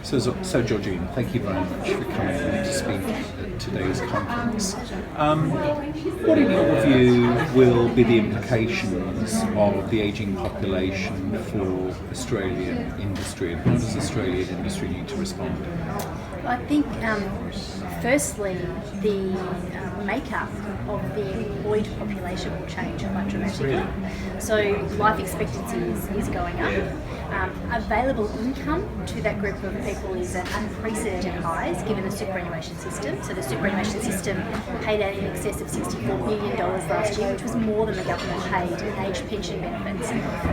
So Georgina, thank you very much for coming in to speak at today's conference. What, in your view, will be the implications of the ageing population for Australian industry, and how does Australian industry need to respond? I think, firstly, the makeup of the employed population will change quite dramatically. So life expectancy is going up. Available income to that group of people is at unprecedented highs given the superannuation system. So the superannuation system paid out in excess of $64 billion last year, which was more than the government paid in age pension benefits.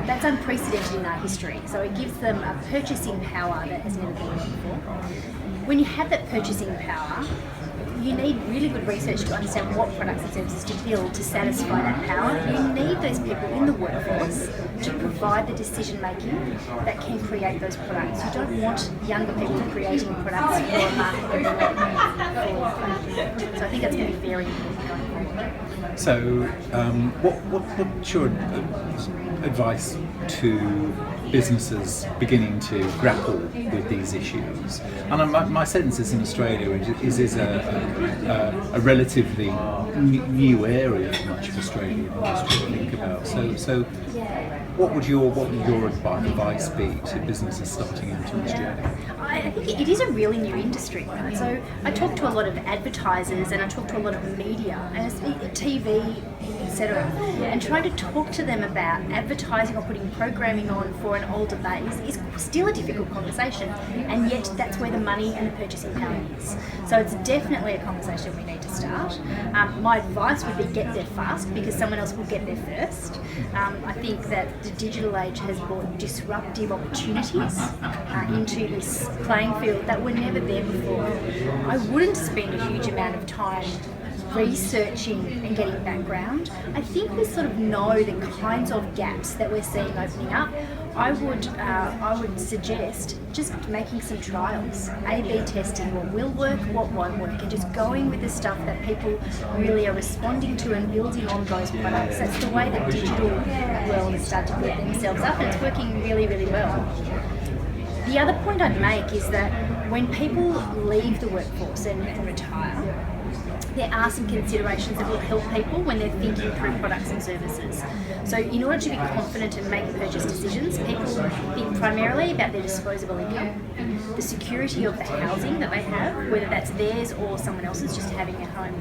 That's unprecedented in our history. So it gives them a purchasing power that has never been there before. When you have that purchasing power, you need really good research to understand what products and services to build to satisfy that power. You need those people in the workforce to provide the decision making that can create those products. You don't want younger people creating products for a market that they're not. So I think that's going to be very important going forward. So, what's your advice to businesses beginning to grapple with these issues? And my sense is in Australia is a relatively new area for much of Australian industry to think about. So what would your advice be to businesses starting into this journey? I think it is a really new industry, right? So I talk to a lot of advertisers and I talk to a lot of media and TV, etc. And trying to talk to them about advertising or putting programming on for an older base is still a difficult conversation, and yet that's where the money and the purchasing power is. So it's definitely a conversation we need to start. My advice would be get there fast because someone else will get there first. I think that the digital age has brought disruptive opportunities into this playing field that were never there before. I wouldn't spend a huge amount of time researching and getting background. I think we sort of know the kinds of gaps that we're seeing opening up. I would suggest just making some trials, A/B testing what will work, what won't work, and just going with the stuff that people really are responding to and building on those products. That's the way the digital world has started to build themselves up, and it's working really, really well. The other point I'd make is that when people leave the workforce and retire, there are some considerations that will help people when they're thinking through products and services. So in order to be confident and make purchase decisions, people think primarily about their disposable income, the security of the housing that they have, whether that's theirs or someone else's, just having a home,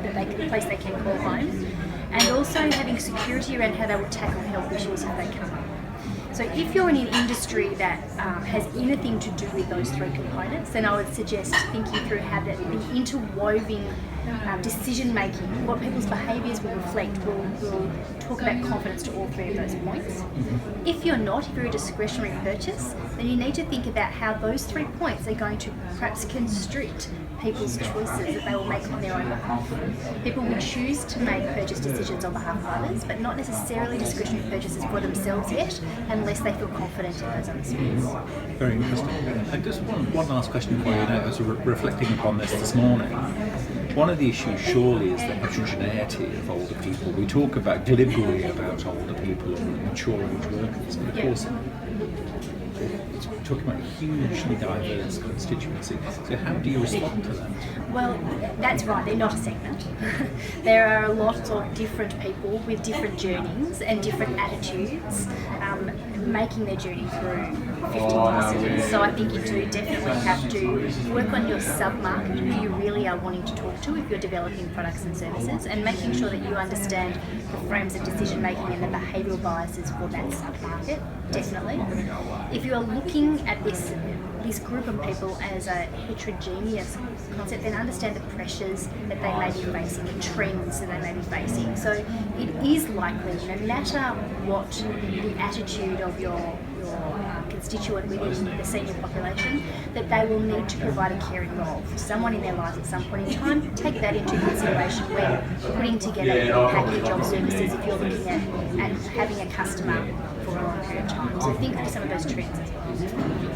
a place they can call home, and also having security around how they will tackle health issues if they come up. So if you're in an industry that has anything to do with those three components, then I would suggest thinking through how that the interwoven decision making, what people's behaviours will reflect, will talk about confidence to all three of those points. If you're not, if you're a discretionary purchase, then you need to think about how those 3 points are going to perhaps constrict people's choices that they will make on their own behalf. People will choose to make purchase decisions on behalf of others, but not necessarily discretionary purchases for themselves yet, unless they feel confident in those other spheres. Very interesting. And just one last question for you. I was reflecting upon this morning. One of the issues surely is the heterogeneity of older people. We talk about glibly about older people and mature age workers, but of course we're talking about a hugely diverse constituency. So how do you respond to that? Well, that's right, they're not a segment. There are a lot of different people with different journeys and different attitudes making their journey through 50 years. So I think you do definitely have to work on your sub-market who you really are wanting to talk to if you're developing products and services, and making sure that you understand the frames of decision making and the behavioural biases for that sub-market, definitely. If you are looking at this group of people as a heterogeneous concept, then understand the pressures that they may be facing, the trends that they may be facing. So it is likely, no matter what the attitude of your constituent within the senior population, that they will need to provide a caring role for someone in their lives at some point in time. Take that into consideration when putting together a package of services if you're looking at having a customer for a long period of time. So think through some of those trends as well.